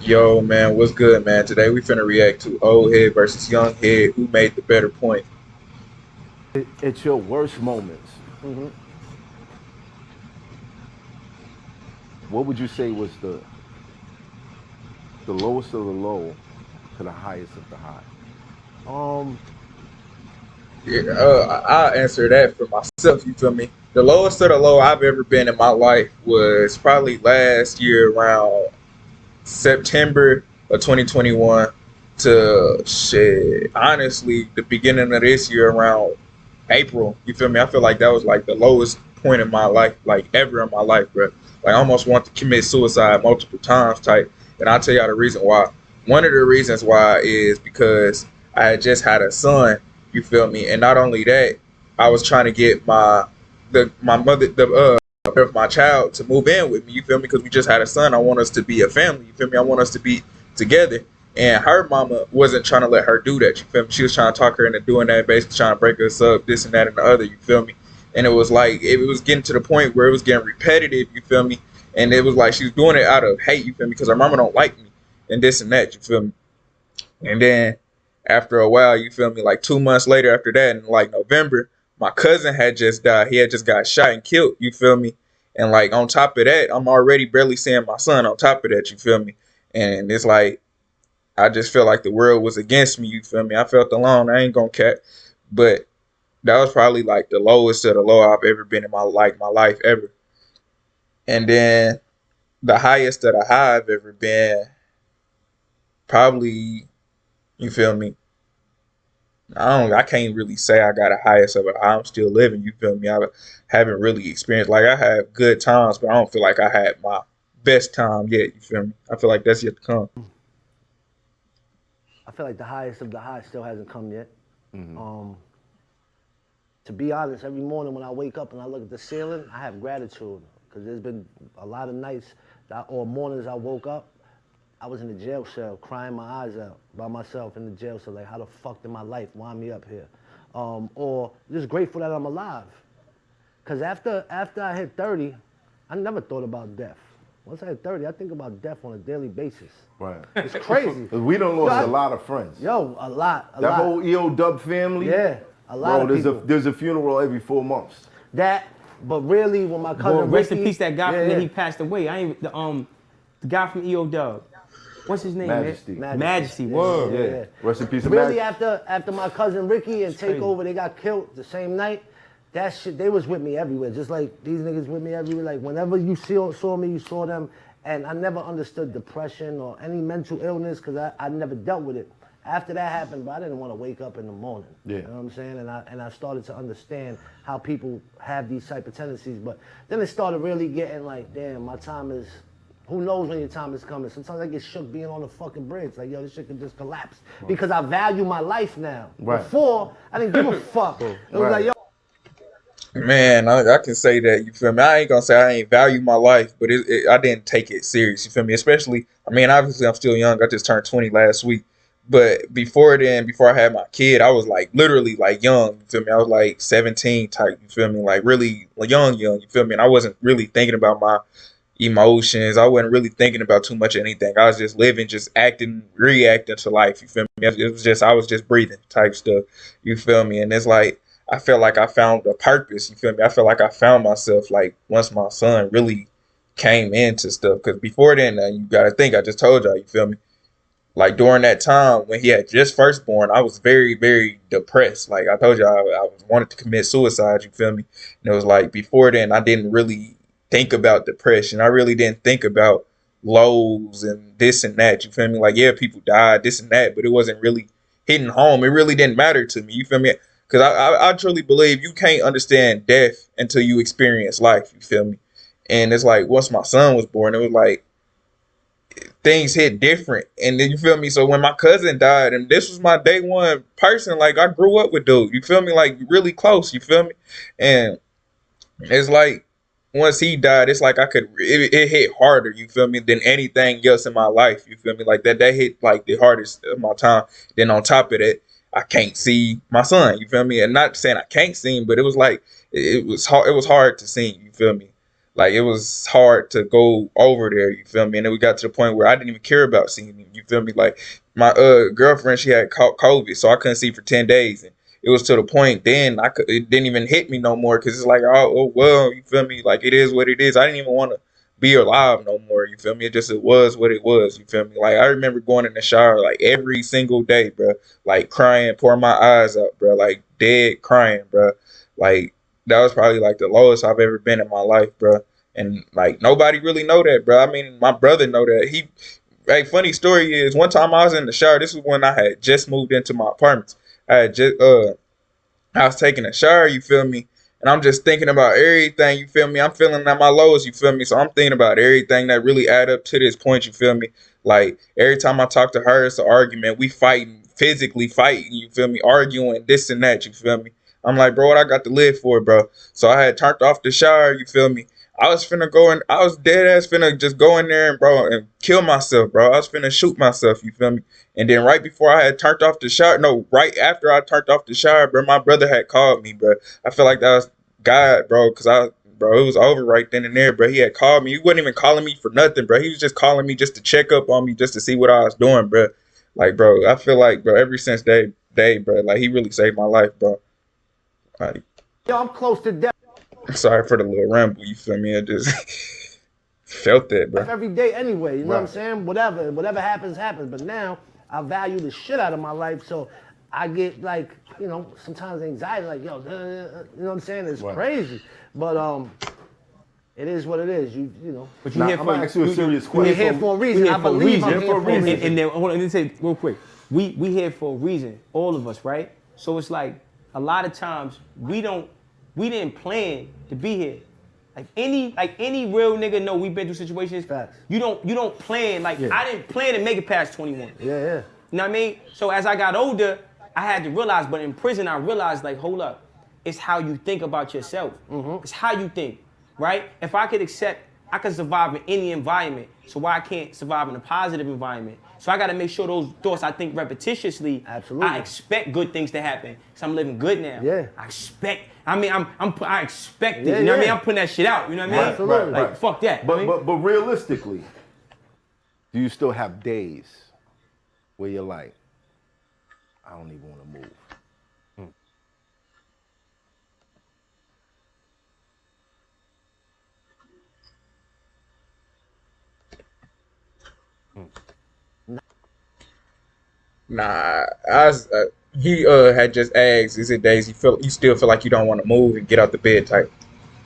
Yo, man, what's good, man? Today we finna react to old head versus young head. Who made the better point? It's your worst moments. What would you say was the lowest of the low to the highest of the high? Um, Yeah, I'll answer that for myself. You feel me? The lowest of the low I've ever been in my life was probably last year around September of 2021 to shit. Honestly, the beginning of this year around April. You feel me? I feel like that was like the lowest point in my life, like ever in my life, bro. Like I almost want to commit suicide multiple times, type. And I'll tell y'all the reason why. One of the reasons why is because I had just had a son. You feel me? And not only that, I was trying to get my mother of my child to move in with me. You feel me? Because we just had a son. I want us to be a family. You feel me? I want us to be together. And her mama wasn't trying to let her do that. You feel me? She was trying to talk her into doing that, basically trying to break us up, this and that and the other. You feel me? And it was like it was getting to the point where it was getting repetitive. You feel me? And it was like she was doing it out of hate. You feel me? Because her mama don't like me and this and that. You feel me? And then after a while, you feel me? Like 2 months later, after that, in like November, my cousin had just died. He had just got shot and killed. You feel me? And like on top of that, I'm already barely seeing my son. On top of that, you feel me? And it's like I just felt like the world was against me. You feel me? I felt alone. I ain't gonna cat, but that was probably like the lowest of the low I've ever been in my life ever. And then the highest of the high I've ever been, probably, you feel me? I can't really say I got a highest of it. I'm still living. You feel me? I haven't really experienced, like I have good times, but I don't feel like I had my best time yet. You feel me? I feel like that's yet to come. I feel like the highest of the high still hasn't come yet. Um, to be honest, every morning when I wake up and I look at the ceiling, I have gratitude because there's been a lot of nights or mornings I woke up, I was in the jail cell crying my eyes out by myself in the jail cell, like how the fuck did my life wind me up here? Or just grateful that I'm alive. Cause after I hit 30, I never thought about death. Once I hit 30, I think about death on a daily basis. Right. It's crazy. 'Cause we done Yo, lost a lot of friends. Yo, a lot, That lot. whole EO Dub family. Yeah, a lot Bro, of people. there's a funeral every 4 months. That, but really, when my Boy, cousin rest in Ricky, peace, that guy yeah, from there, yeah, he passed away. I ain't the guy from EO Dub. What's his name, Majesty. man? Majesty, Yeah, word. Yeah. Rest in peace, Really, Majesty. after my cousin Ricky and crazy. Takeover, they got killed the same night. That shit, they was with me everywhere. Just like these niggas with me everywhere. Like whenever you saw me, you saw them. And I never understood depression or any mental illness because I never dealt with it. After that happened, but I didn't want to wake up in the morning. Yeah. You know what I'm saying? And I started to understand how people have these type of tendencies. But then it started really getting like, damn, my time is. Who knows when your time is coming? Sometimes I get shook being on the fucking bridge. Like, yo, this shit can just collapse. Because I value my life now. Right. Before, I didn't give a fuck. It was Right. like, yo, Man, I can say that. You feel me? I ain't gonna say I ain't value my life, but I didn't take it serious. You feel me? Especially, I mean, obviously I'm still young. I just turned 20 last week. But before then, before I had my kid, I was like literally like young. You feel me? I was like 17 type. You feel me? Like really young. You feel me? And I wasn't really thinking about my emotions. I wasn't really thinking about too much of anything. I was just living, just acting, reacting to life. You feel me? It was just I was just breathing type stuff. You feel me? And it's like I felt like I found a purpose. You feel me? I felt like I found myself like once my son really came into stuff. Because before then, you got to think. I just told y'all. You feel me? Like during that time when he had just first born, I was very, very depressed. Like I told you, I was wanted to commit suicide. You feel me? And it was like before then, I didn't really think about depression. I really didn't think about lows and this and that. You feel me? Like yeah, people died, this and that, but it wasn't really hitting home. It really didn't matter to me. You feel me? Because I truly believe you can't understand death until you experience life. You feel me? And it's like once my son was born, it was like things hit different. And then you feel me? So when my cousin died, and this was my day one person, like I grew up with dude, you feel me? Like really close, you feel me? And it's like once he died, it's like it hit harder, you feel me, than anything else in my life. You feel me? Like that hit like the hardest of my time. Then on top of that, I can't see my son, you feel me? And not saying I can't see him, but it was like it was hard to see, you feel me? like it was hard to go over there. You feel me? And then we got to the point where I didn't even care about seeing him. You feel me? Like my girlfriend, she had caught COVID, so I couldn't see for 10 days, and it was to the point then it didn't even hit me no more because it's like oh well, you feel me? Like it is what it is. I didn't even want to be alive no more. You feel me? It was what it was. You feel me? Like I remember going in the shower like every single day, bro. Like crying, pouring my eyes out, bro. Like dead crying, bro. Like that was probably like the lowest I've ever been in my life, bro. And like nobody really know that, bro. I mean, my brother know that. Like funny story is one time I was in the shower. This was when I had just moved into my apartments. I was taking a shower, you feel me? And I'm just thinking about everything, you feel me? I'm feeling at my lowest, you feel me? So I'm thinking about everything that really add up to this point, you feel me? Like every time I talk to her, it's an argument. We fighting, physically fighting, you feel me? Arguing, this and that, you feel me? I'm like, bro, what I got to live for, bro? So I had turned off the shower, you feel me? I was dead ass finna just go in there and bro and kill myself, bro. I was finna shoot myself, you feel me? And then right before I had turned off the shower, no, right after I turned off the shower, bro, my brother had called me, bro. I feel like that was God, bro, bro, it was over right then and there, bro. He had called me. He wasn't even calling me for nothing, bro. He was just calling me just to check up on me, just to see what I was doing, bro. Like, bro, I feel like, bro, ever since that day, bro, like he really saved my life, bro. Like, Yo, I'm close to death sorry for the little ramble, you feel me? I just felt that, bro. every day anyway. You know what I'm saying? Whatever happens, happens. But now I value the shit out of my life, so I get like, you know, sometimes anxiety, like, yo, you know what I'm saying? It's crazy. But it is what it is. You know. But you here I'm for gonna ask you a serious We're question. here for a reason. I believe I'm here for a reason. And then hold on, let me say real quick. We here for a reason, all of us, right? So it's like a lot of times we didn't plan to be here. Like any real nigga know we've been through situations. Facts. You don't plan, like I didn't plan to make it past 21. Yeah. You know what I mean? So as I got older, I had to realize, but in prison I realized, like, hold up, it's how you think about yourself. It's how you think, right? If I could accept, I could survive in any environment, so why I can't survive in a positive environment? So I gotta make sure those thoughts I think repetitiously, Absolutely. I expect good things to happen, because I'm living good now. Yeah. I expect it, you know what I mean? I'm putting that shit out, you know what I mean? Absolutely. Like, fuck that. you know what I mean? But realistically, do you still have days where you're like, I don't even want to move? Nah, he had just asked, is it days you still feel like you don't want to move and get out the bed type?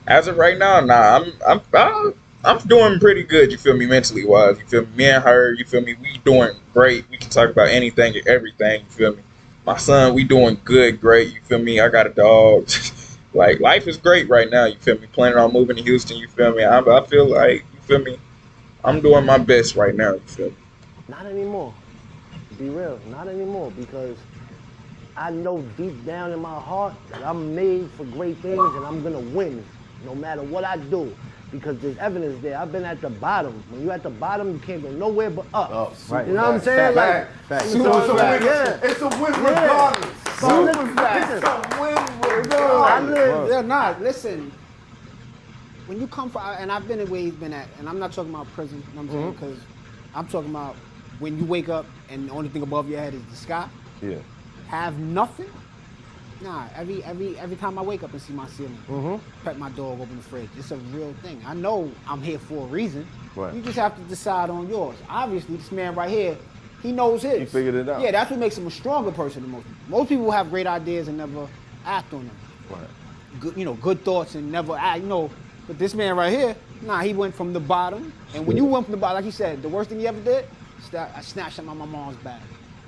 As of right now, nah, I'm doing pretty good. You feel me, mentally wise. You feel me, me and her. You feel me, we doing great. We can talk about anything and everything. You feel me, my son, we doing good, great. You feel me, I got a dog. Like life is great right now. You feel me, planning on moving to Houston. You feel me, I feel like, you feel me, I'm doing my best right now. You feel me. Not anymore. To be real, not anymore, because I know deep down in my heart that I'm made for great things and I'm gonna win no matter what I do, because there's evidence there. I've been at the bottom. When you're at the bottom, you can't go nowhere but up. Right. You know what I'm saying? Facts. So It's a win regardless. So It's listen, a win I regardless. live. They're not. Listen, when you come from, and I've been in where he's been at, and I'm not talking about prison, you know what I'm saying? Because I'm talking about when you wake up and the only thing above your head is the sky. Yeah. Have nothing. Nah, every time I wake up and see my ceiling, pet my dog, open the fridge. It's a real thing. I know I'm here for a reason. Right. You just have to decide on yours. Obviously, this man right here, he knows his. He figured it out. Yeah, that's what makes him a stronger person than most people. Most people have great ideas and never act on them. Right. Good thoughts and never act, But this man right here, he went from the bottom. And when you went from the bottom, like he said, the worst thing he ever did, I snatched him out my mom's bag.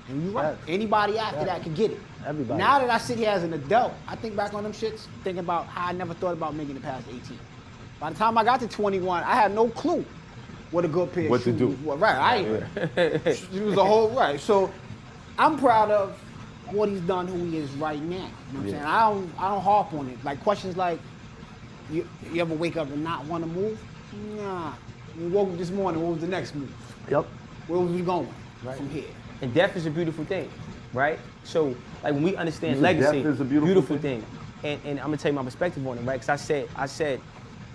And you're right. Anybody after that could get it. Everybody. Now that I sit here as an adult, I think back on them shits, thinking about how I never thought about making it past 18. By the time I got to 21, I had no clue what a good pair What of to shoes do. was. Right, it was a whole, right. So I'm proud of what he's done, who he is right now. You know what I'm saying? I don't harp on it. Like questions like, you ever wake up and not want to move? Nah. We woke up this morning, what was the next move? Yep. Where was we going from here? And death is a beautiful thing, right? So, like when we understand You said legacy, death is a beautiful thing. And I'm gonna tell you my perspective on it, right? Because I said,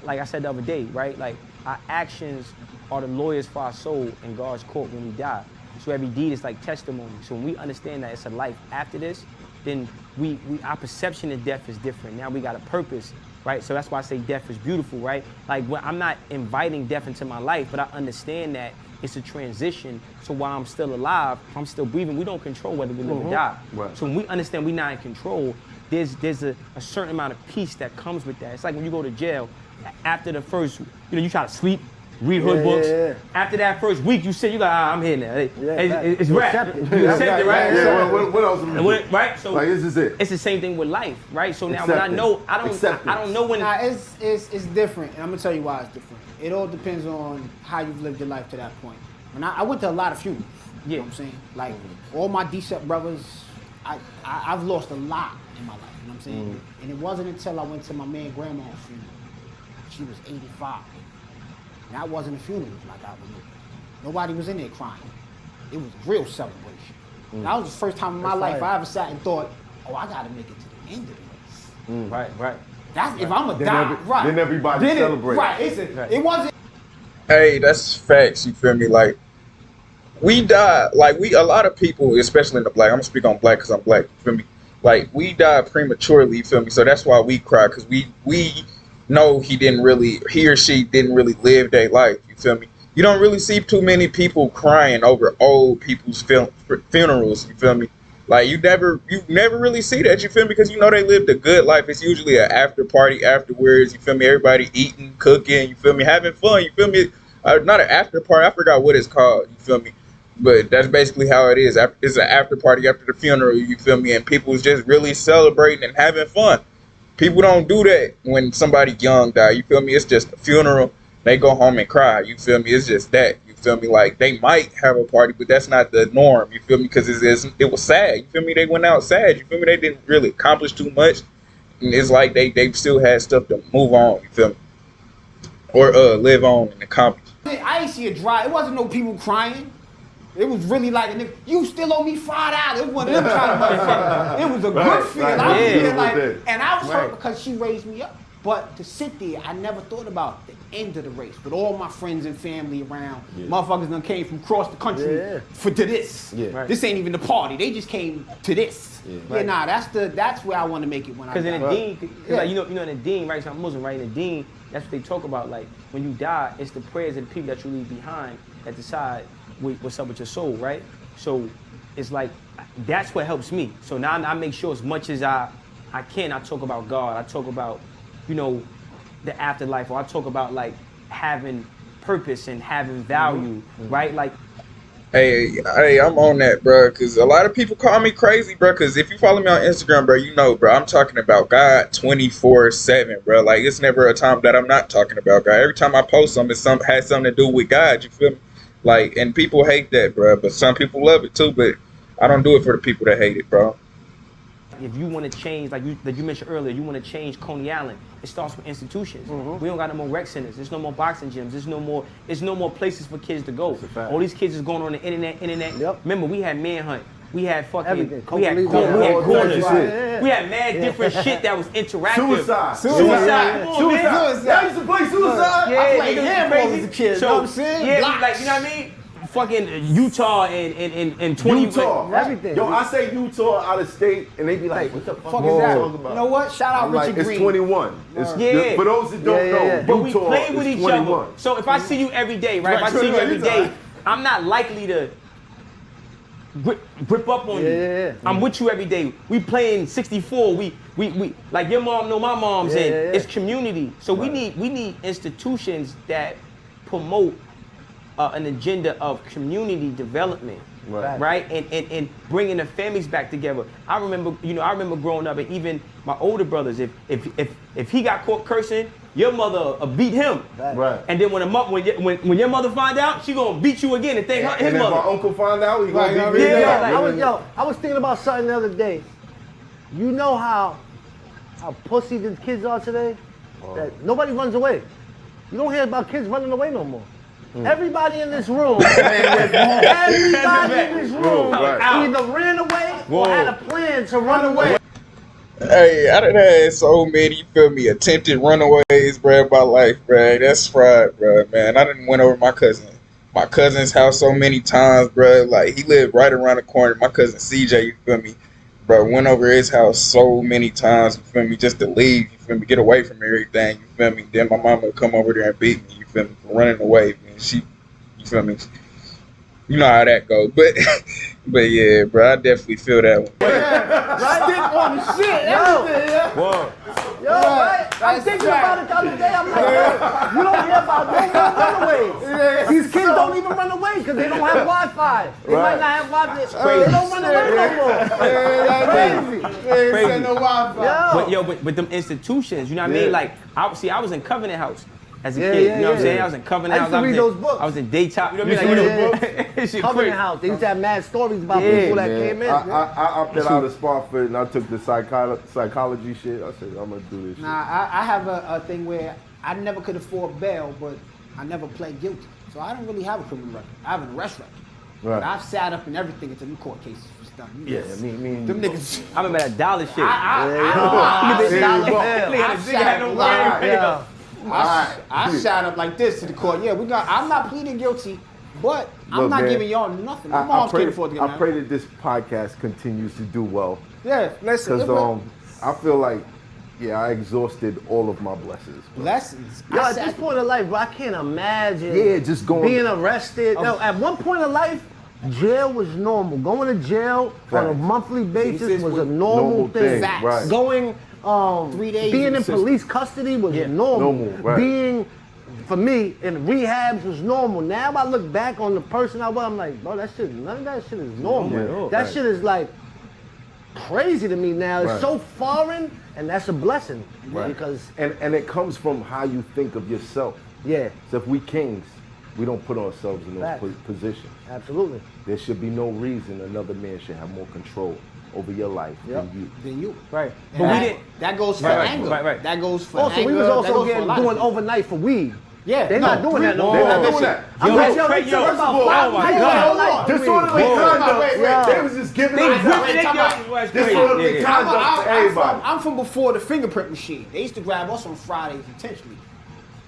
like I said the other day, right? Like our actions are the lawyers for our soul in God's court when we die. So every deed is like testimony. So when we understand that it's a life after this, then our perception of death is different. Now we got a purpose, right? So that's why I say death is beautiful, right? Like I'm not inviting death into my life, but I understand that it's a transition. So while I'm still alive, if I'm still breathing, we don't control whether we live or die. Right. So when we understand we're not in control, there's a certain amount of peace that comes with that. It's like when you go to jail, after the first, you try to sleep, read hood books. Yeah. After that first week, you sit, you like, I'm here now. It's You rap. accept it. You accept it, right? Yeah, what else? Am I doing? Right? So like, this is it. it's the same thing with life, right? So now Acceptance. when I know, I don't know when. Nah, it's different, and I'm gonna tell you why it's different. It all depends on how you've lived your life to that point. When I went to a lot of funerals, you know what I'm saying? Like all my D-Sep brothers, I've lost a lot in my life, you know what I'm saying? And it wasn't until I went to my man grandma's funeral. She was 85. And that wasn't a funeral like I remember. Nobody was in there crying. It was a real celebration. And that was the first time in my life I ever sat and thought, oh, I gotta make it to the end of the race. Right. That's if I'm a Then die, right? then everybody celebrates. Right. It wasn't. Hey, that's facts. You feel me? Like we die. Like a lot of people, especially in the black. I'm gonna speak on black because I'm black. You feel me? Like we die prematurely. You feel me? So that's why we cry, because we know he or she didn't really live their life. You feel me? You don't really see too many people crying over old people's funerals. You feel me? Like you never really see that. You feel me? Because you know they lived a good life. It's usually an after party afterwards. You feel me? Everybody eating, cooking. You feel me? Having fun. You feel me? Not an after party. I forgot what it's called. You feel me? But that's basically how it is. It's an after party after the funeral. You feel me? And people's just really celebrating and having fun. People don't do that when somebody young die. You feel me? It's just a funeral. They go home and cry. You feel me? It's just that. You feel me? Like they might have a party, but that's not the norm. You feel me? Because it was sad. You feel me? They went out sad. You feel me? They didn't really accomplish too much. And it's like they still had stuff to move on. You feel me? Or live on and accomplish. I ain't see a dry. It wasn't no people crying. It was really like, you still owe me $5. It wasn't them kind of motherfucker. It was a good feeling. right. I was Yeah. feeling like, and I was hurt because she raised me up. But to sit there, I never thought about the end of the race with all my friends and family around. Motherfuckers done came from across the country to this. Yeah. Right. This ain't even the party. They just came to this. Yeah, nah, that's where I want to make it when I die. Because in the deen, like, you know in the deen, right? So I'm Muslim, right? In the deen, that's what they talk about. Like when you die, it's the prayers of the people that you leave behind that decide what's up with your soul, right? So it's like that's what helps me. So now I make sure as much as I can, I talk about God. I talk about, the afterlife, or I talk about like having purpose and having value, right? Like, Hey, I'm on that, bro, because a lot of people call me crazy, bro, because if you follow me on Instagram, bro, you know, bro, I'm talking about God 24/7, bro. Like, it's never a time that I'm not talking about God. Every time I post something, it has something to do with God, you feel me? Like, and people hate that, bro, but some people love it too, but I don't do it for the people that hate it, bro. if you want to change, like you mentioned earlier, you want to change Coney Island, it starts with institutions. We don't got no more rec centers. There's no more boxing gyms. There's no more places for kids to go. All these kids is going on the internet. Yep. Remember, we had Manhunt. We had fucking, Everything. we had Coke corners. shit. We had mad different shit that was interactive. Suicide. Come on, man. Y'all used to play Suicide? Yeah, I played niggas handball crazy. as a kid, So, know what I'm saying? yeah, Blocks. like, you know what I mean? Fucking Utah and 20. Utah. Everything. Yo, I say Utah out of state, and they be like, what the fuck Fuck is is that? talking about? You know what? Shout out I'm like, Richard it's Green. 21. It's, Yeah. For those that don't know, But we Utah play with is each 21. other. So if I see you every day, right? Right, If I see you 21, every you day, talking. I'm not likely to grip up on you. Yeah. I'm with you every day. We playing 64. We like your mom know my mom's in. Yeah. It's community. So we need institutions that promote an agenda of community development. Right. And bringing the families back together. I remember growing up, and even my older brothers. If he got caught cursing, your mother beat him. Right. And then when your mother find out, she gonna beat you again and thank his And if mother. my uncle find out, he gonna be yeah, beat like- up. I was thinking about something the other day. You know how pussy the kids are today? That nobody runs away. You don't hear about kids running away no more. Everybody in this room, Right. either ran away or had a plan to run away. Hey, I done had so many, you feel me, attempted runaways, bro, in my life, bro. That's fried, bro, man. I done went over my cousin's house so many times, bro. Like, he lived right around the corner. My cousin CJ, you feel me, bro, went over his house so many times, you feel me, just to leave, you feel me, get away from everything, you feel me. Then my mama would come over there and beat me, you feel me, for running away, man. You feel me, you know how that goes, but, but yeah, bro, I definitely feel that one. Stick on the shit. Everything, yeah. Whoa. Yo, right? I'm That's thinking right. about it the other day. I'm like, yo, you don't hear about no runaways. These kids don't even run away because they don't have Wi-Fi. They might not have Wi-Fi. They don't run away no more. Crazy. Crazy. No Wi-Fi. Yo. But them institutions, you know what I mean? Like, I was in Covenant House as a Yeah, kid. yeah, You know what I'm yeah. saying? I was in Covenant I House. used to read those books. I was in Daytop. You know what I You mean? used to Like, read shit Covenant crazy. House. They used to have mad stories about Yeah, people that Man, came in. I opted out of Spofford and I took the psychology shit. I said, I'm gonna do this shit. Nah, I have a thing where I never could afford bail, but I never pled guilty. So I don't really have a criminal record. I have an arrest record. Right. But I've sat up and everything until the court cases was done. Yeah, me. Them niggas. I remember that dollar shit. $1 bill. Nigga, nigga had no word. Yeah. I shot up like this to the court. Yeah, I'm not pleading guilty, but I'm Look, not man, giving y'all nothing. My I mom's pray, can't afford to get I mad. pray that this podcast continues to do well. Yeah, listen. Because I feel like, I exhausted all of my blessings. bro. Blessings. Yo, I at this sat- point in life, bro, I can't imagine Yeah, just going- being arrested. No, at one point in life, jail was normal. Going to jail on a Facts. monthly basis Basis was a was normal thing. Facts. right. Going, 3 days being in in the police custody was normal. normal, right. Being, for me, in rehabs was normal. Now I look back on the person I was, I'm like, bro, that shit, none of that shit is normal. Yeah, that right. shit is like crazy to me now. It's Right. so foreign, and that's a blessing. Right. Because, And it comes from how you think of yourself. yeah, So if we kings, we don't put ourselves in those Facts. positions. absolutely. There should be no reason another man should have more control over your life Yep. than you. Then you. Right. And But we that- didn't- That goes for Right, anger. right. That goes for Also, anger. we was that also goes for a getting lot of doing things. overnight for weed. Yeah, They're no, not doing that no they're more. not doing Whoa. that. I'm Yo, like, yo, Craig, they yo, took about oh 5 my people God. out like Disorderly weed. conduct. Wait, wait. They was just giving They us gripping wait, it, time yo. out. It was disorderly crazy. Yeah. conduct to everybody. I'm from before the fingerprint machine. They used to grab us on Fridays intentionally.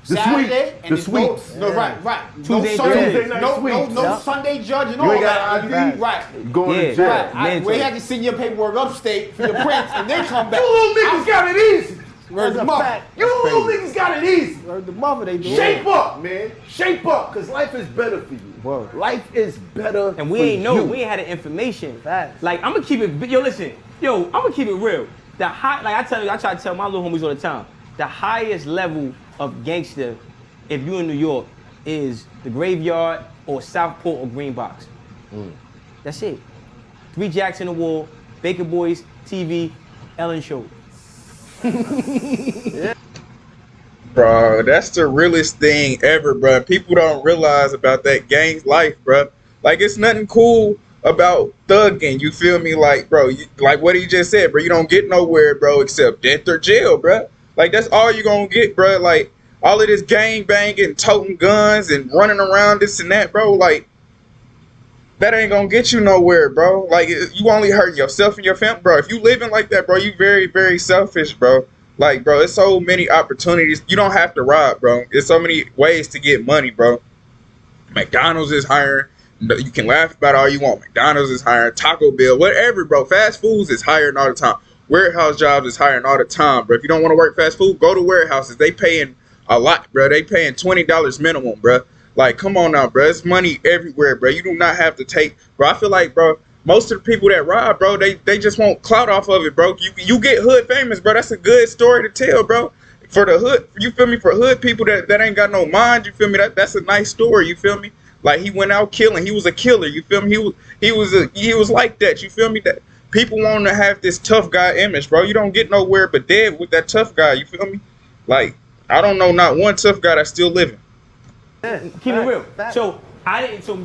The Saturday sweeps. and The there's sweeps. No, right. No Tuesday, Sunday, Thursday night no sweeps. Yeah. Sunday judge and You all ain't that. got ID. Right. Going Yeah. to jail. Right. We Mandatory. had to send your paperwork upstate for your prints and then come back. You little niggas got it easy. Where's the That's a mother? fact. You little niggas got it easy. Where's the mother? They do. Shape up, man. Shape up, because life is better for you. Word. Life is better And we for ain't know, you. we ain't had the information. Facts. Like, I'm gonna keep it, yo, listen, yo, I'm gonna keep it real. The high, like I try to tell my little homies all the time, the highest level of gangster, if you in New York, is the Graveyard or Southport or Greenbox. That's it. 3 Jacks in the Wall, Baker Boys, TV, Ellen Show. Bro, that's the realest thing ever, bro. People don't realize about that gang life, bro. Like, it's nothing cool about thugging. You feel me? Like, bro, like what he just said, bro. You don't get nowhere, bro, except death or jail, bro. Like, that's all you gonna get, bro. Like, all of this gang banging, toting guns, and running around this and that, bro. Like, that ain't gonna get you nowhere, bro. Like, you only hurting yourself and your family, bro. If you living like that, bro, you very, very selfish, bro. Like, bro, there's so many opportunities. You don't have to rob, bro. There's so many ways to get money, bro. McDonald's is hiring. You can laugh about it all you want. McDonald's is hiring. Taco Bell, whatever, bro. Fast foods is hiring all the time. Warehouse jobs is hiring all the time, bro. If you don't want to work fast food, go to warehouses. They paying a lot, bro. They paying $20 minimum, bro. Like, come on now, bro. It's money everywhere, bro. You do not have to take, bro. I feel like, bro, most of the people that rob, bro, they just want clout off of it, bro. You get hood famous, bro. That's a good story to tell, bro. For the hood, you feel me? For hood people that ain't got no mind, you feel me? That's a nice story, you feel me? Like, he went out killing. He was a killer, you feel me? He was like that, you feel me? That people want to have this tough guy image, bro. You don't get nowhere but dead with that tough guy, you feel me? Like, I don't know not one tough guy that's still living. Keep it real. So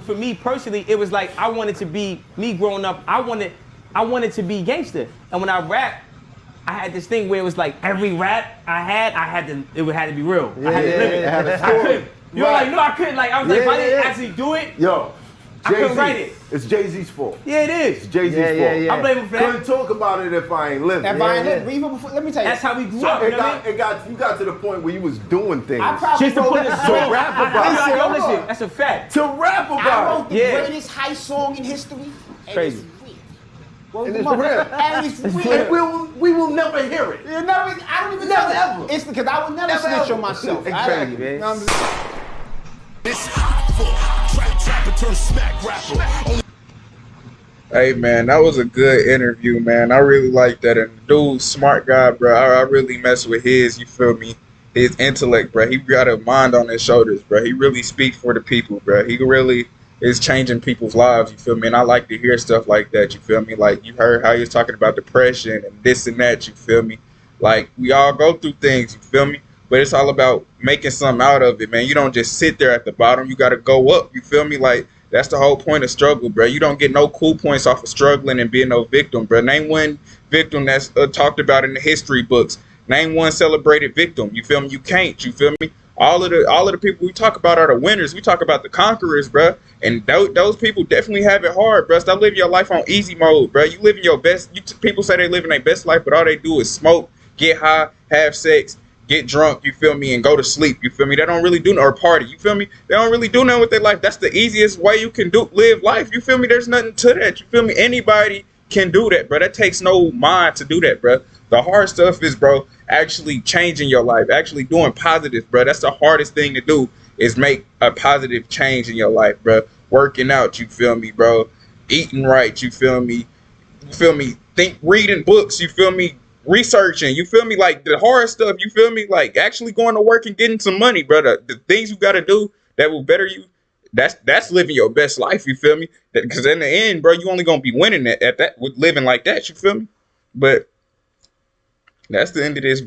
for me personally, it was like I wanted to be me growing up. I wanted to be gangster, and when I rap, I had this thing where it was like every rap I had to be real. I had to live it. It had a I story. couldn't. You know, like no, I couldn't. Like I was like, if I didn't actually do it, Yo, I couldn't write it. It's Jay-Z's fault. Yeah, it It's is. Jay-Z's Yeah, yeah, fault. yeah. I blame him for Couldn't that. talk about it if I ain't living. If I ain't Yeah, lived, even before, let me tell you. That's how we grew So up. You know what I mean? you got to the point where you was doing things I probably Just to wrote put a that song. rap I- about I- it. yo, listen, that's a fact. to rap I about wrote the Yeah. greatest heist song in history. And Crazy. It's real. Word And to it's mother. real. And it's it. real. And we will never hear it. You never, I don't even Never, know. ever. It's because I would never Never, snitch ever. on myself. Exactly, You know what I'm saying? It's hot for trapper turn smack rapper. Hey man, that was a good interview, man. I really like that. And the dude, smart guy, bro. I really mess with his, you feel me? His intellect, bro. He got a mind on his shoulders, bro. He really speaks for the people, bro. He really is changing people's lives, you feel me? And I like to hear stuff like that, you feel me? Like you heard how he was talking about depression and this and that, you feel me? Like we all go through things, you feel me? But it's all about making something out of it, man. You don't just sit there at the bottom. You got to go up, you feel me? Like that's the whole point of struggle, bro. You don't get no cool points off of struggling and being no victim, bro. Name one victim that's talked about in the history books. Name one celebrated victim. You feel me? You can't. You feel me? All of the people we talk about are the winners. We talk about the conquerors, bro. And those people definitely have it hard, bro. Stop living your life on easy mode, bro. You living your best. People say they living their best life, but all they do is smoke, get high, have sex, get drunk, you feel me, and go to sleep, you feel me? They don't really do or party, you feel me? They don't really do nothing with their life. That's the easiest way you can live life, you feel me? There's nothing to that, you feel me? Anybody can do that, bro. That takes no mind to do that, bro. The hard stuff is, bro, actually changing your life, actually doing positive, bro. That's the hardest thing to do is make a positive change in your life, bro. Working out, you feel me, bro? Eating right, you feel me? You feel me? Reading books, you feel me? Researching, you feel me? Like the hard stuff, you feel me? Like actually going to work and getting some money, brother. The things you got to do that will better you. That's living your best life, you feel me? Because in the end, bro, you only gonna be winning at that with living like that, you feel me? But that's the end of this